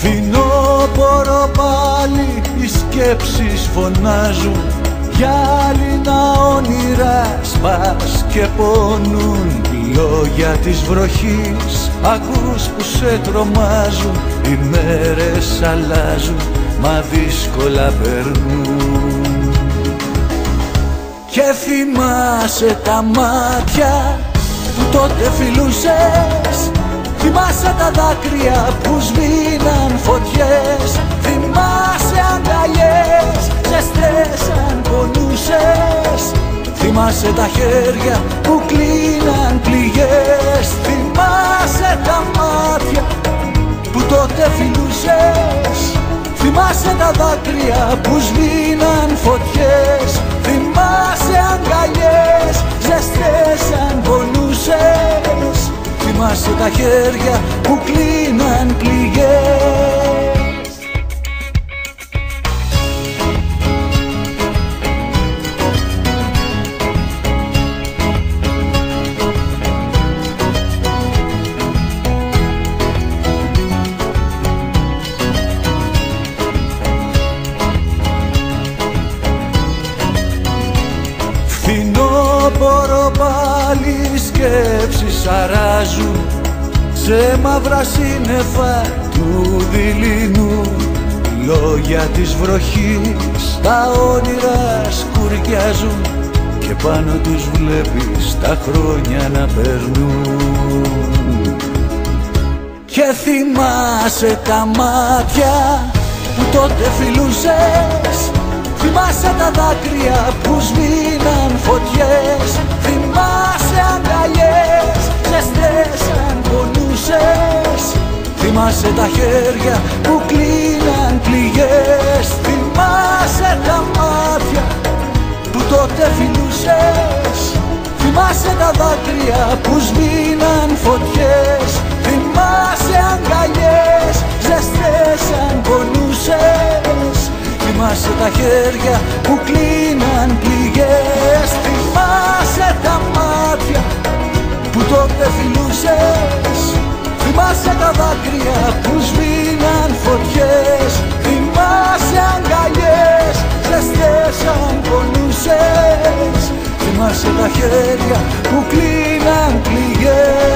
Φθινόπωρο πάλι οι σκέψεις φωνάζουν, γυάλινα όνειρα σπάς και πονούν. Λόγια της βροχής ακούς που σε τρομάζουν, οι μέρες αλλάζουν μα δύσκολα περνούν. Και θυμάσαι τα μάτια που τότε φιλούσες, θυμάσαι τα δάκρυα που σβήναν φωτιές, θυμάσαι αγκαλιές ζεστές αν πονούσες, θυμάσαι τα χέρια που κλείναν πληγές, θυμάσαι τα μάτια που τότε φιλούσες, θυμάσαι τα δάκρυα που σβήναν φωτιές, θυμάσαι αγκαλιές ζεστές αν πονούσες, θυμάσαι τα χέρια που κλείναν πληγές. Φθινόπωρο πάλι οι σκέψεις αράζουν, σε μαύρα σύννεφα του δειλινού. Λόγια της βροχής τα όνειρα σκουριάζουν και πάνω τους βλέπεις τα χρόνια να περνούν. Και θυμάσαι τα μάτια που τότε φιλούσες, θυμάσαι τα δάκρυα που σβήναν φωτιές, θυμάσαι αγκαλιές ζεστές αν πονούσες, θυμάσαι τα χέρια που κλείναν πληγές, θυμάσαι τα μάτια που τότε φιλούσες, θυμάσαι τα δάκρυα που σβήναν φωτιές, θυμάσαι αγκαλιές ζεστές αν πονούσες, θυμάσαι τα χέρια που κλείναν πληγές, θυμάσαι τα μάτια που τότε φιλούσες, θυμάσαι τα δάκρυα που σβήναν φωτιές, θυμάσαι αγκαλιές ζεστές αν πονούσες, θυμάσαι τα χέρια που κλείναν πληγές.